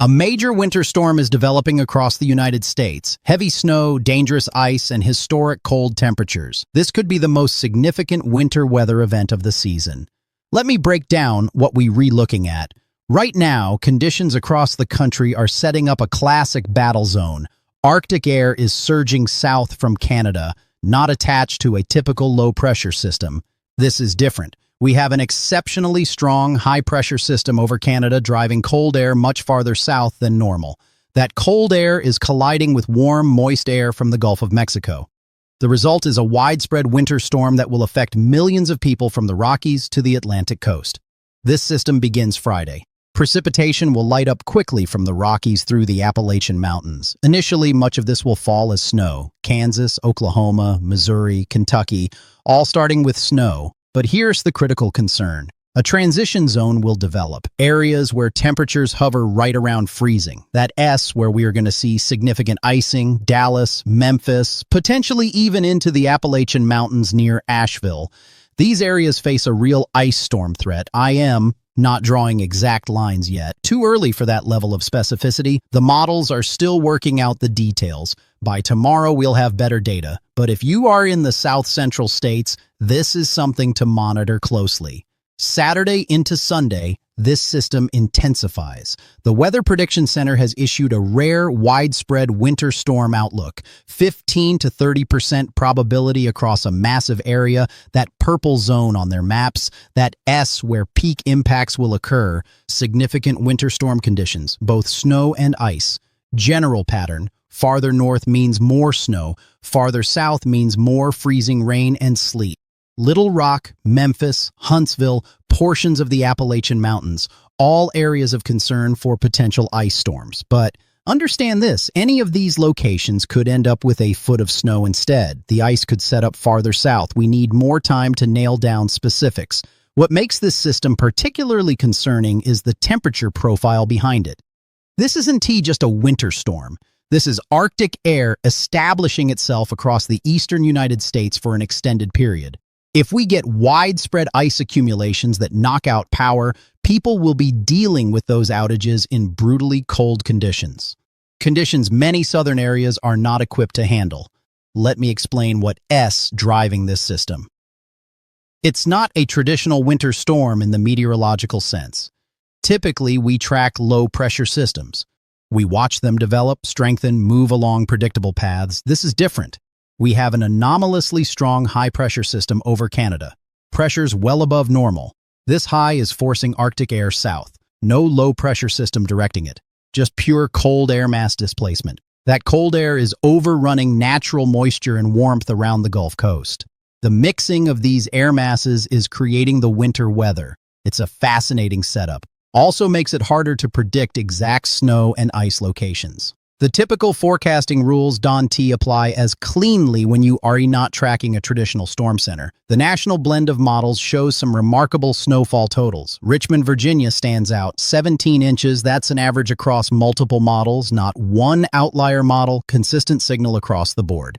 A major winter storm is developing across the United States. Heavy snow, dangerous ice, and historic cold temperatures. This could be the most significant winter weather event of the season. Let me break down what we're looking at. Right now, conditions across the country are setting up a classic battle zone. Arctic air is surging south from Canada, not attached to a typical low-pressure system. This is different. We have an exceptionally strong high-pressure system over Canada driving cold air much farther south than normal. That cold air is colliding with warm, moist air from the Gulf of Mexico. The result is a widespread winter storm that will affect millions of people from the Rockies to the Atlantic coast. This system begins Friday. Precipitation will light up quickly from the Rockies through the Appalachian Mountains. Initially, much of this will fall as snow. Kansas, Oklahoma, Missouri, Kentucky, all starting with snow. But here's the critical concern. A transition zone will develop, areas where temperatures hover right around freezing. That S where we are going to see significant icing, Dallas, Memphis, potentially even into the Appalachian Mountains near Asheville. These areas face a real ice storm threat. I am not drawing exact lines yet. Too early for that level of specificity. The models are still working out the details. By tomorrow, we'll have better data. But if you are in the south central states, this is something to monitor closely. Saturday into Sunday, this system intensifies. The Weather Prediction Center has issued a rare, widespread winter storm outlook. 15 to 30% probability across a massive area, that purple zone on their maps, that S where peak impacts will occur, significant winter storm conditions, both snow and ice. General pattern. Farther north means more snow. Farther south means more freezing rain and sleet. Little Rock, Memphis, Huntsville, portions of the Appalachian Mountains, all areas of concern for potential ice storms. But understand this, any of these locations could end up with a foot of snow instead. The ice could set up farther south. We need more time to nail down specifics. What makes this system particularly concerning is the temperature profile behind it. This isn't just a winter storm. This is Arctic air establishing itself across the eastern United States for an extended period. If we get widespread ice accumulations that knock out power, people will be dealing with those outages in brutally cold conditions. Conditions many southern areas are not equipped to handle. Let me explain what is driving this system. It's not a traditional winter storm in the meteorological sense. Typically, we track low-pressure systems. We watch them develop, strengthen, move along predictable paths. This is different. We have an anomalously strong high-pressure system over Canada. Pressures well above normal. This high is forcing Arctic air south. No low-pressure system directing it. Just pure cold air mass displacement. That cold air is overrunning natural moisture and warmth around the Gulf Coast. The mixing of these air masses is creating the winter weather. It's a fascinating setup. Also makes it harder to predict exact snow and ice locations. The typical forecasting rules don't apply as cleanly when you are not tracking a traditional storm center. The national blend of models shows some remarkable snowfall totals. Richmond, Virginia stands out, 17 inches. That's an average across multiple models, not one outlier model, consistent signal across the board.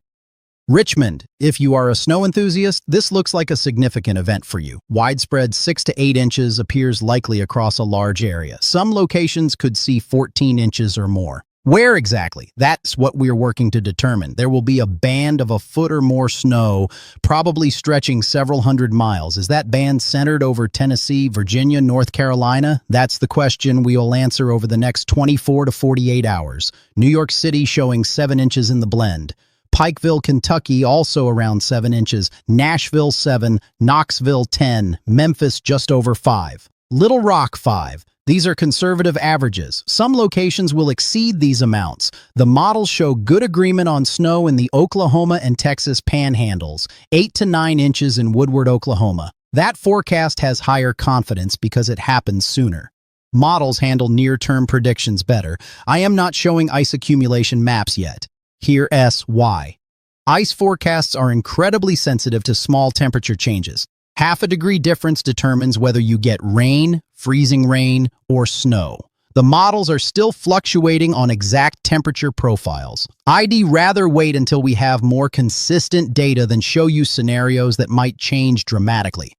Richmond, if you are a snow enthusiast, this looks like a significant event for you. Widespread 6 to 8 inches appears likely across a large area. Some locations could see 14 inches or more. Where exactly? That's what we're working to determine. There will be a band of a foot or more snow, probably stretching several hundred miles. Is that band centered over Tennessee, Virginia, North Carolina? That's the question we will answer over the next 24 to 48 hours. New York City showing 7 inches in the blend. Pikeville, Kentucky, also around 7 inches. Nashville, 7. Knoxville, 10. Memphis, just over 5. Little Rock, 5. These are conservative averages. Some locations will exceed these amounts. The models show good agreement on snow in the Oklahoma and Texas panhandles, 8 to 9 inches in Woodward, Oklahoma. That forecast has higher confidence because it happens sooner. Models handle near-term predictions better. I am not showing ice accumulation maps yet. Here is why. Ice forecasts are incredibly sensitive to small temperature changes. Half a degree difference determines whether you get rain, freezing rain, or snow. The models are still fluctuating on exact temperature profiles. I'd rather wait until we have more consistent data than show you scenarios that might change dramatically.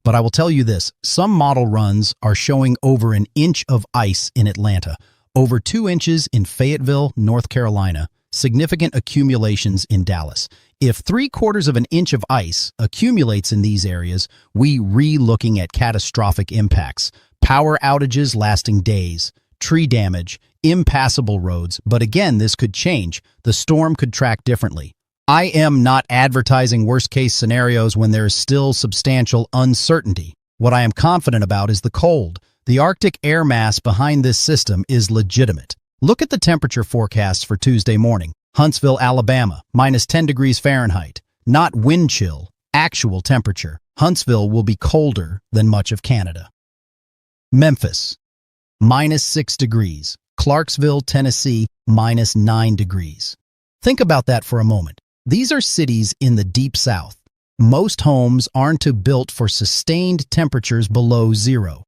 But I will tell you this, some model runs are showing over an inch of ice in Atlanta. over 2 inches in Fayetteville, North Carolina, significant accumulations in Dallas. If 3/4 of an inch of ice accumulates in these areas, we re-looking at catastrophic impacts, power outages lasting days, tree damage, impassable roads. But again, this could change. The storm could track differently. I am not advertising worst-case scenarios when there is still substantial uncertainty. What I am confident about is the cold. The Arctic air mass behind this system is legitimate. Look at the temperature forecasts for Tuesday morning. Huntsville, Alabama, -10 degrees Fahrenheit. Not wind chill, actual temperature. Huntsville will be colder than much of Canada. Memphis, -6 degrees. Clarksville, Tennessee, -9 degrees. Think about that for a moment. These are cities in the deep south. Most homes aren't built for sustained temperatures below zero.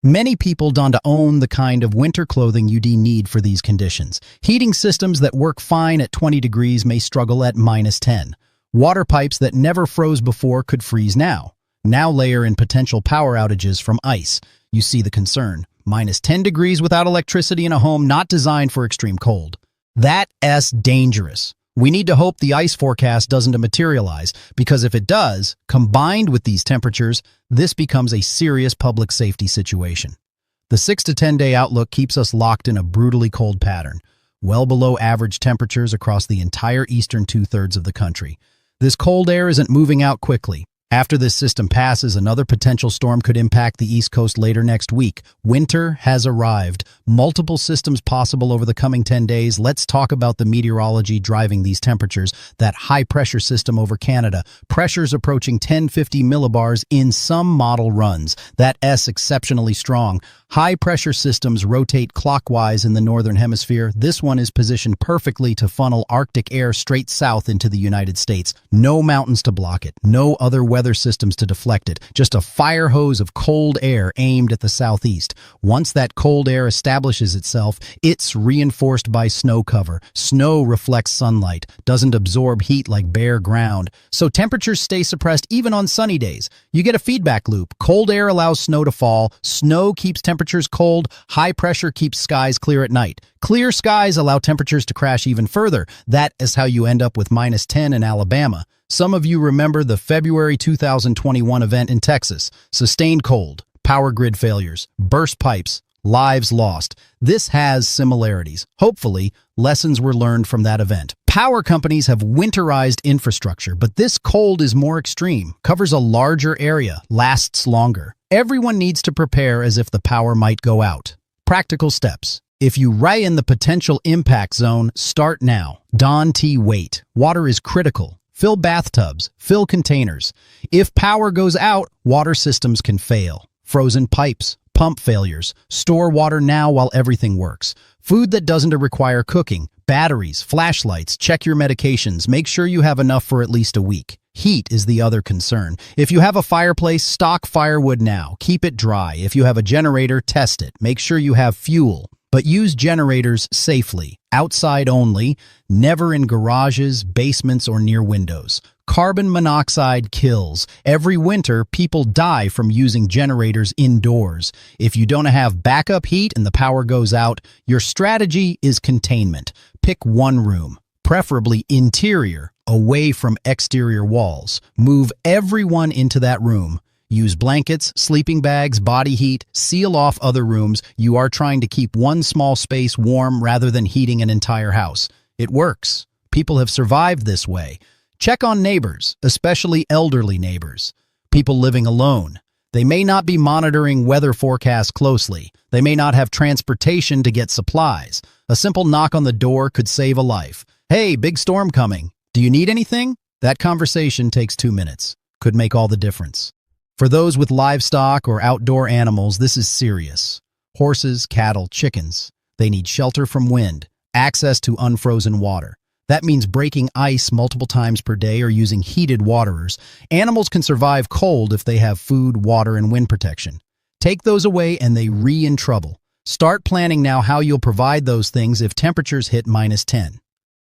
Many people don't own the kind of winter clothing you'd need for these conditions. Heating systems that work fine at 20 degrees may struggle at -10. Water pipes that never froze before could freeze now. Now layer in potential power outages from ice. You see the concern. -10 degrees without electricity in a home not designed for extreme cold. That's dangerous. We need to hope the ice forecast doesn't materialize, because if it does, combined with these temperatures, this becomes a serious public safety situation. The 6 to 10 day outlook keeps us locked in a brutally cold pattern, well below average temperatures across the entire eastern 2/3 of the country. This cold air isn't moving out quickly. After this system passes, another potential storm could impact the East Coast later next week. Winter has arrived. Multiple systems possible over the coming 10 days. Let's talk about the meteorology driving these temperatures. That high-pressure system over Canada. Pressures approaching 1050 millibars in some model runs. That's exceptionally strong. High-pressure systems rotate clockwise in the northern hemisphere. This one is positioned perfectly to funnel Arctic air straight south into the United States. No mountains to block it. No other weather systems to deflect it. Just a fire hose of cold air aimed at the southeast. Once that cold air establishes itself, it's reinforced by snow cover. Snow reflects sunlight, doesn't absorb heat like bare ground, so temperatures stay suppressed even on sunny days. You get a feedback loop. Cold air allows snow to fall. Snow keeps temperatures cold. High pressure keeps skies clear at night. Clear skies allow temperatures to crash even further. That is how you end up with -10 in Alabama. Some of you remember the February 2021 event in Texas. Sustained cold, power grid failures, burst pipes, lives lost. This has similarities. Hopefully, lessons were learned from that event. Power companies have winterized infrastructure, but this cold is more extreme, covers a larger area, lasts longer. Everyone needs to prepare as if the power might go out. Practical steps. If you write in the potential impact zone, start now. Don't wait. Water is critical. Fill bathtubs, fill containers. If power goes out, water systems can fail. Frozen pipes, pump failures. Store water now while everything works. Food that doesn't require cooking. Batteries, flashlights, check your medications. Make sure you have enough for at least a week. Heat is the other concern. If you have a fireplace, stock firewood now. Keep it dry. If you have a generator, test it. Make sure you have fuel. But use generators safely, outside only, never in garages, basements, or near windows. Carbon monoxide kills. Every winter, people die from using generators indoors. If you don't have backup heat and the power goes out, your strategy is containment. Pick one room, preferably interior, away from exterior walls. Move everyone into that room. Use blankets, sleeping bags, body heat, seal off other rooms. You are trying to keep one small space warm rather than heating an entire house. It works. People have survived this way. Check on neighbors, especially elderly neighbors. People living alone. They may not be monitoring weather forecasts closely. They may not have transportation to get supplies. A simple knock on the door could save a life. Hey, big storm coming. Do you need anything? That conversation takes 2 minutes. Could make all the difference. For those with livestock or outdoor animals, this is serious. Horses, cattle, chickens. They need shelter from wind, access to unfrozen water. That means breaking ice multiple times per day or using heated waterers. Animals can survive cold if they have food, water, and wind protection. Take those away and they in trouble. Start planning now how you'll provide those things if temperatures hit -10.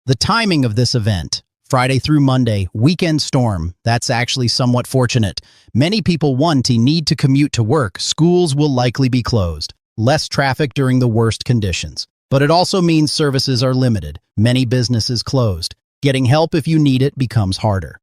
The timing of this event. Friday through Monday, weekend storm. That's actually somewhat fortunate. Many people need to commute to work. Schools will likely be closed. less traffic during the worst conditions. But it also means services are limited, many businesses closed. Getting help if you need it becomes harder.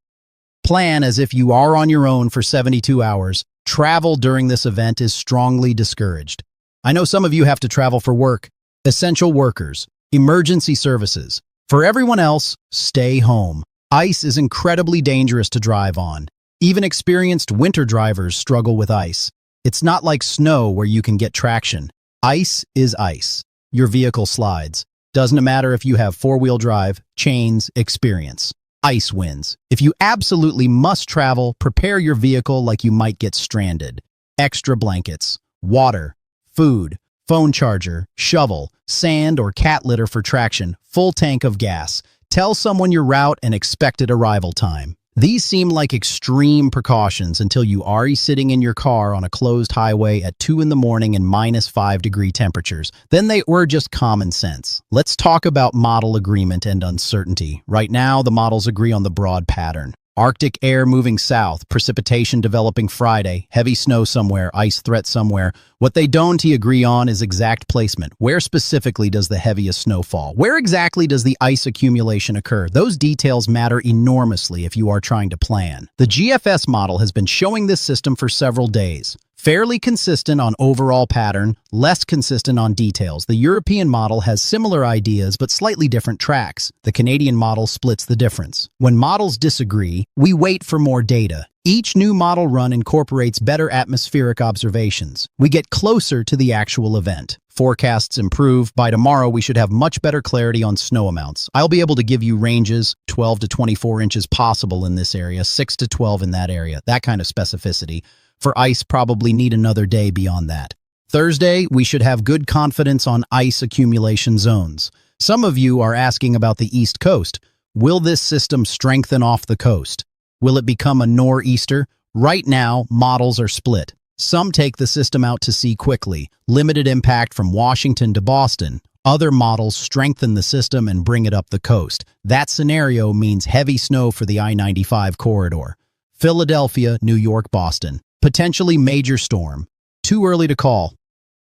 Plan as if you are on your own for 72 hours. Travel during this event is strongly discouraged. I know some of you have to travel for work, essential workers, emergency services. For everyone else, stay home. Ice is incredibly dangerous to drive on. Even experienced winter drivers struggle with ice. It's not like snow where you can get traction. Ice is ice. Your vehicle slides. Doesn't matter if you have four-wheel drive, chains, experience. Ice wins. If you absolutely must travel, prepare your vehicle like you might get stranded. Extra blankets, water, food, phone charger, shovel, sand or cat litter for traction, full tank of gas. Tell someone your route and expected arrival time. These seem like extreme precautions until you are sitting in your car on a closed highway at 2 in the morning in -5-degree temperatures. Then they were just common sense. Let's talk about model agreement and uncertainty. Right now, the models agree on the broad pattern. Arctic air moving south, precipitation developing Friday, heavy snow somewhere, ice threat somewhere. What they don't agree on is exact placement. Where specifically does the heaviest snow fall? Where exactly does the ice accumulation occur? Those details matter enormously if you are trying to plan. The GFS model has been showing this system for several days. Fairly consistent on overall pattern, less consistent on details. The European model has similar ideas but slightly different tracks. The Canadian model splits the difference. When models disagree, we wait for more data. Each new model run incorporates better atmospheric observations. We get closer to the actual event. Forecasts improve. By tomorrow, we should have much better clarity on snow amounts. I'll be able to give you ranges, 12 to 24 inches possible in this area, 6 to 12 in that area, that kind of specificity. For ice, probably need another day beyond that. Thursday, we should have good confidence on ice accumulation zones. Some of you are asking about the East Coast. Will this system strengthen off the coast? Will it become a nor'easter? Right now, models are split. Some take the system out to sea quickly, limited impact from Washington to Boston. Other models strengthen the system and bring it up the coast. That scenario means heavy snow for the I-95 corridor. Philadelphia, New York, Boston. Potentially major storm. Too early to call.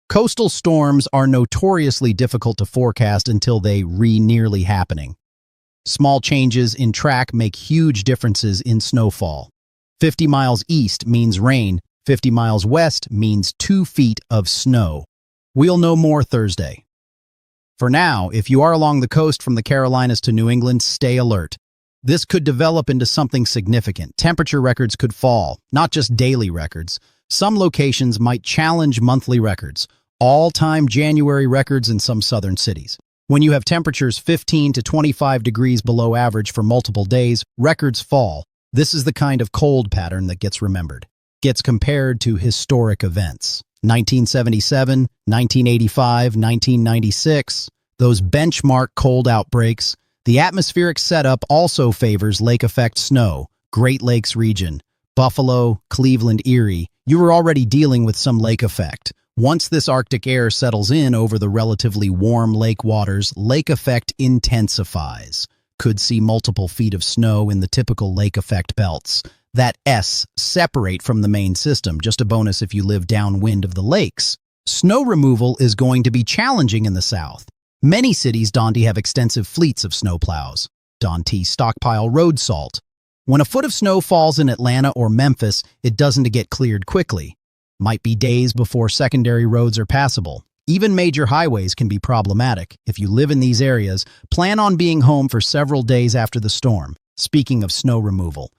Coastal storms are notoriously difficult to forecast until they nearly happening. Small changes in track make huge differences in snowfall. 50 miles east means rain. 50 miles west means 2 feet of snow. We'll know more Thursday. For now, if you are along the coast from the Carolinas to New England, stay alert. This could develop into something significant. Temperature records could fall, not just daily records. Some locations might challenge monthly records, all-time January records in some southern cities. When you have temperatures 15 to 25 degrees below average for multiple days, records fall. This is the kind of cold pattern that gets remembered. Gets compared to historic events. 1977, 1985, 1996, those benchmark cold outbreaks. The atmospheric setup also favors lake effect snow, Great Lakes region, Buffalo, Cleveland, Erie. You were already dealing with some lake effect. Once this Arctic air settles in over the relatively warm lake waters, lake effect intensifies. Could see multiple feet of snow in the typical lake effect belts. That S separate from the main system, just a bonus if you live downwind of the lakes. Snow removal is going to be challenging in the south. Many cities don't have extensive fleets of snowplows. Don't stockpile road salt. When a foot of snow falls in Atlanta or Memphis, it doesn't get cleared quickly. Might be days before secondary roads are passable. Even major highways can be problematic. If you live in these areas, plan on being home for several days after the storm. Speaking of snow removal,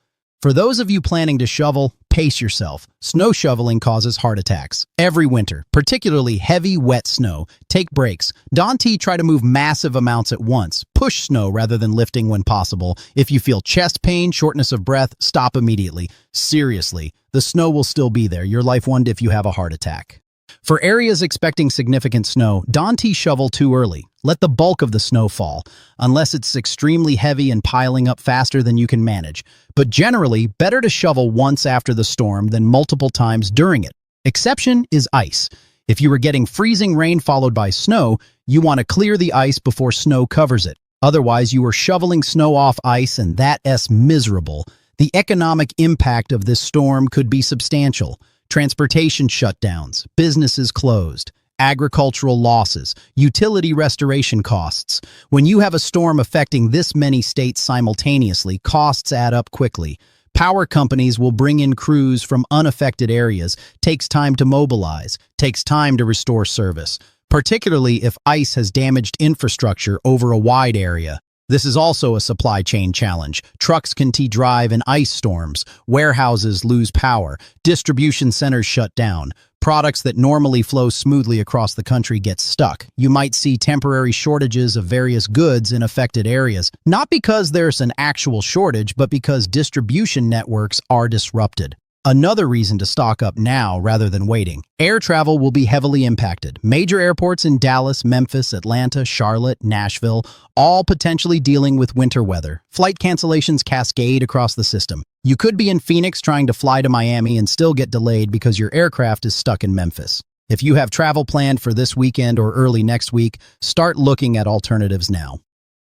for those of you planning to shovel, pace yourself. Snow shoveling causes heart attacks. Every winter, particularly heavy, wet snow. Take breaks. Don't try to move massive amounts at once. Push snow rather than lifting when possible. If you feel chest pain, shortness of breath, stop immediately. Seriously, the snow will still be there. Your life won't if you have a heart attack. For areas expecting significant snow, don't shovel too early. Let the bulk of the snow fall, unless it's extremely heavy and piling up faster than you can manage. But generally, better to shovel once after the storm than multiple times during it. Exception is ice. If you were getting freezing rain followed by snow, you want to clear the ice before snow covers it. Otherwise, you are shoveling snow off ice and that's miserable. The economic impact of this storm could be substantial. Transportation shutdowns, businesses closed. agricultural losses, utility restoration costs. When you have a storm affecting this many states simultaneously, costs add up quickly. Power companies will bring in crews from unaffected areas, takes time to mobilize, takes time to restore service, particularly if ice has damaged infrastructure over a wide area. This is also a supply chain challenge. Trucks can drive in ice storms, warehouses lose power, distribution centers shut down. Products that normally flow smoothly across the country get stuck. You might see temporary shortages of various goods in affected areas, not because there's an actual shortage, but because distribution networks are disrupted. Another reason to stock up now rather than waiting. Air travel will be heavily impacted. Major airports in Dallas, Memphis, Atlanta, Charlotte, Nashville, all potentially dealing with winter weather. Flight cancellations cascade across the system. You could be in Phoenix trying to fly to Miami and still get delayed because your aircraft is stuck in Memphis. If you have travel planned for this weekend or early next week, start looking at alternatives now.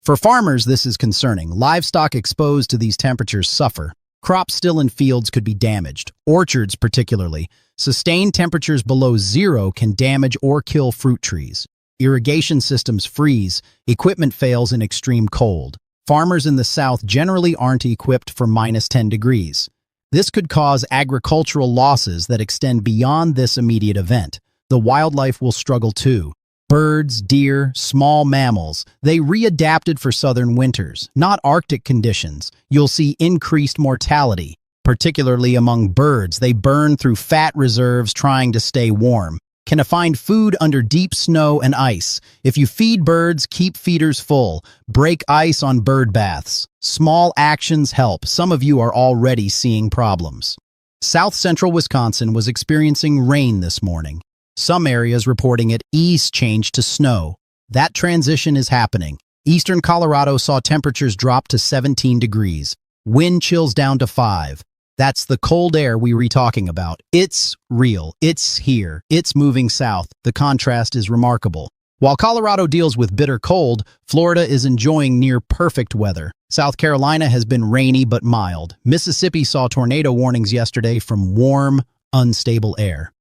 For farmers, this is concerning. Livestock exposed to these temperatures suffer. Crops still in fields could be damaged, orchards particularly. Sustained temperatures below zero can damage or kill fruit trees. Irrigation systems freeze, equipment fails in extreme cold. Farmers in the South generally aren't equipped for -10 degrees. This could cause agricultural losses that extend beyond this immediate event. The wildlife will struggle too. Birds, deer, small mammals, they readapted for southern winters, not Arctic conditions. You'll see increased mortality, particularly among birds. They burn through fat reserves trying to stay warm. Can find food under deep snow and ice. If you feed birds, keep feeders full. Break ice on bird baths. Small actions help. Some of you are already seeing problems. South central Wisconsin was experiencing rain this morning. Some areas reporting it east changed to snow. That transition is happening. Eastern Colorado saw temperatures drop to 17 degrees. Wind chills down to 5. That's the cold air we were talking about. It's real. It's here. It's moving south. The contrast is remarkable. While Colorado deals with bitter cold, Florida is enjoying near-perfect weather. South Carolina has been rainy but mild. Mississippi saw tornado warnings yesterday from warm, unstable air.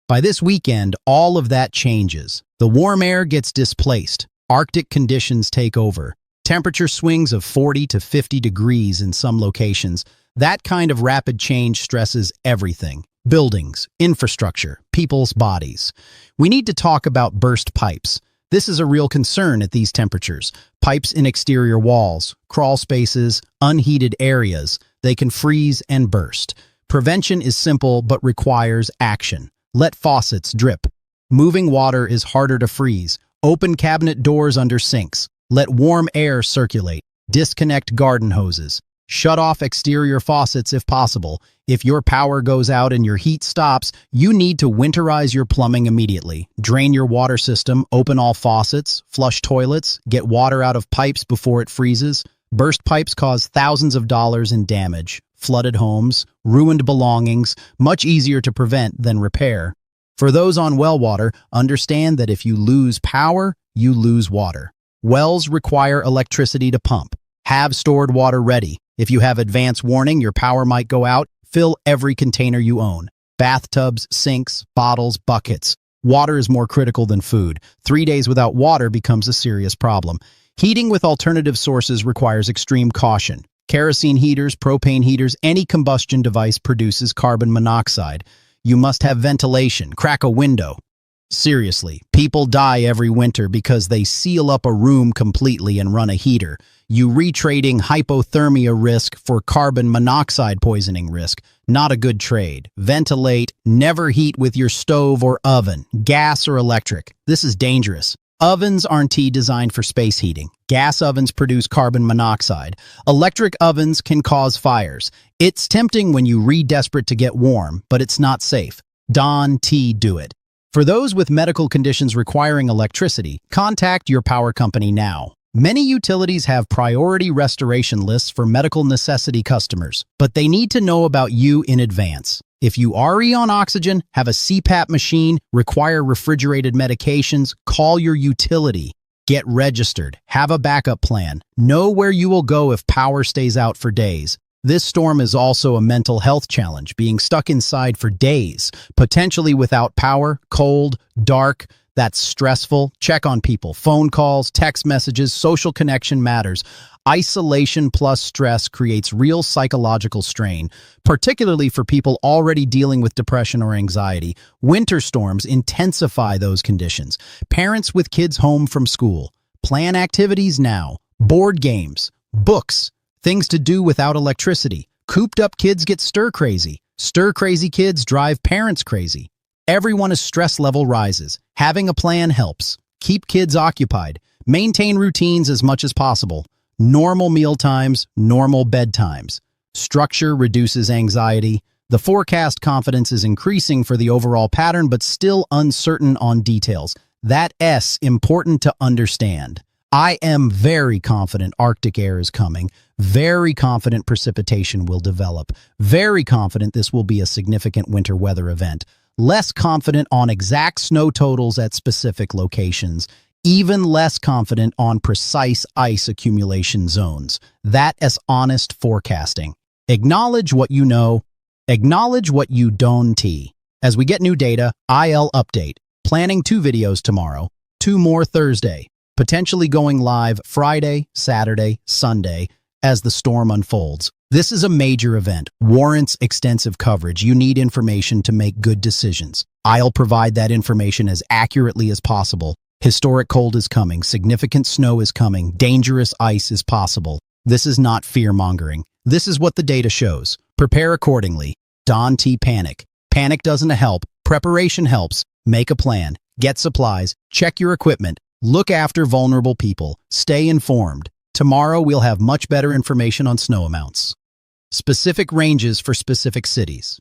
By this weekend, all of that changes. The warm air gets displaced. Arctic conditions take over. Temperature swings of 40 to 50 degrees in some locations. That kind of rapid change stresses everything. Buildings, infrastructure, people's bodies. We need to talk about burst pipes. This is a real concern at these temperatures. Pipes in exterior walls, crawl spaces, unheated areas. They can freeze and burst. Prevention is simple but requires action. Let faucets drip. Moving water is harder to freeze. Open cabinet doors under sinks. Let warm air circulate. Disconnect garden hoses. Shut off exterior faucets if possible. If your power goes out and your heat stops, you need to winterize your plumbing immediately. Drain your water system, open all faucets, flush toilets, get water out of pipes before it freezes. Burst pipes cause thousands of dollars in damage. Flooded homes, ruined belongings, much easier to prevent than repair. For those on well water, understand that if you lose power, you lose water. Wells require electricity to pump. Have stored water ready. If you have advance warning your power might go out, fill every container you own. Bathtubs, sinks, bottles, buckets. Water is more critical than food. 3 days without water becomes a serious problem. Heating with alternative sources requires extreme caution. Kerosene heaters, propane heaters, any combustion device produces carbon monoxide. You must have ventilation, crack a window. Seriously, people die every winter because they seal up a room completely and run a heater. You retrading hypothermia risk for carbon monoxide poisoning risk. Not a good trade. Ventilate, never heat with your stove or oven, gas or electric. This is dangerous. Ovens aren't designed for space heating. Gas ovens produce carbon monoxide. Electric ovens can cause fires. It's tempting when you desperate to get warm, but it's not safe. Do it. For those with medical conditions requiring electricity, contact your power company now. Many utilities have priority restoration lists for medical necessity customers, but they need to know about you in advance. If you are on oxygen, have a CPAP machine, require refrigerated medications, call your utility. Get registered. Have a backup plan. Know where you will go if power stays out for days. This storm is also a mental health challenge, being stuck inside for days, potentially without power, cold, dark. That's stressful. Check on people. Phone calls, text messages, social connection matters. Isolation plus stress creates real psychological strain, particularly for people already dealing with depression or anxiety. Winter storms intensify those conditions. Parents with kids home from school, plan activities now. Board games, books, things to do without electricity. Cooped up kids get stir crazy. Stir crazy kids drive parents crazy. Everyone's stress level rises. Having a plan helps. Keep kids occupied. Maintain routines as much as possible. Normal meal times, normal bedtimes. Structure reduces anxiety. The forecast confidence is increasing for the overall pattern, but still uncertain on details. That's important to understand. I am very confident Arctic air is coming. Very confident precipitation will develop. Very confident this will be a significant winter weather event. Less confident on exact snow totals at specific locations. Even less confident on precise ice accumulation zones. That is honest forecasting. Acknowledge what you know. Acknowledge what you don't. As we get new data, I'll update. Planning 2 videos tomorrow, 2 more Thursday. Potentially going live Friday, Saturday, Sunday as the storm unfolds. This is a major event, warrants extensive coverage. You need information to make good decisions. I'll provide that information as accurately as possible. Historic cold is coming, significant snow is coming, dangerous ice is possible. This is not fear-mongering. This is what the data shows. Prepare accordingly. Don't panic. Panic doesn't help. Preparation helps. Make a plan. Get supplies. Check your equipment. Look after vulnerable people. Stay informed. Tomorrow we'll have much better information on snow amounts. Specific ranges for specific cities.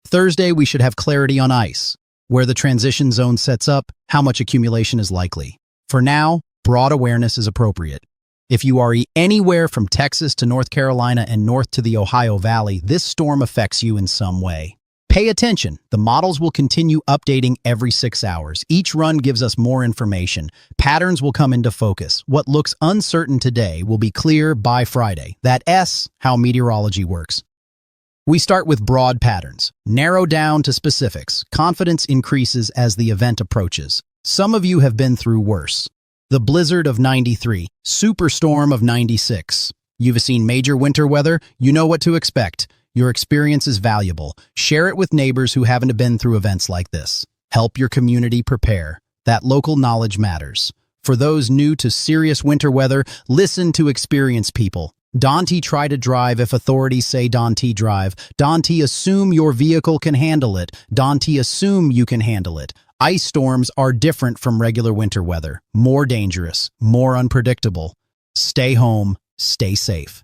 Thursday we should have clarity on ice, where the transition zone sets up, how much accumulation is likely. For now, broad awareness is appropriate. If you are anywhere from Texas to North Carolina and north to the Ohio Valley, this storm affects you in some way. Pay attention. The models will continue updating every 6 hours. Each run gives us more information. Patterns will come into focus. What looks uncertain today will be clear by Friday. That's how meteorology works. We start with broad patterns. Narrow down to specifics. Confidence increases as the event approaches. Some of you have been through worse. The blizzard of 93, superstorm of 96. You've seen major winter weather, you know what to expect. Your experience is valuable. Share it with neighbors who haven't been through events like this. Help your community prepare. That local knowledge matters. For those new to serious winter weather, listen to experienced people. Don't try to drive if authorities say don't drive. Don't assume your vehicle can handle it. Don't assume you can handle it. Ice storms are different from regular winter weather. More dangerous, more unpredictable. Stay home, stay safe.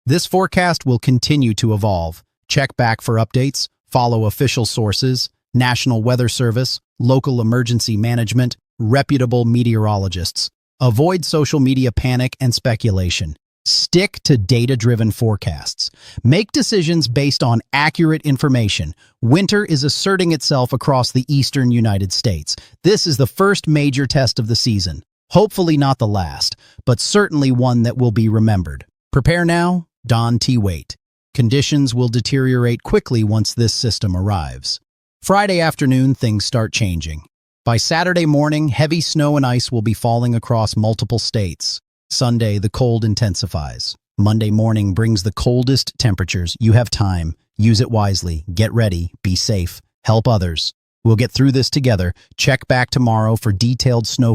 This forecast will continue to evolve. Check back for updates, follow official sources, National Weather Service, local emergency management, reputable meteorologists. Avoid social media panic and speculation. Stick to data-driven forecasts. Make decisions based on accurate information. Winter is asserting itself across the eastern United States. This is the first major test of the season. Hopefully not the last, but certainly one that will be remembered. Prepare now. Don't wait. Conditions will deteriorate quickly once this system arrives. Friday afternoon, things start changing. By Saturday morning, heavy snow and ice will be falling across multiple states. Sunday, the cold intensifies. Monday morning brings the coldest temperatures. You have time. Use it wisely. Get ready. Be safe. Help others. We'll get through this together. Check back tomorrow for detailed snow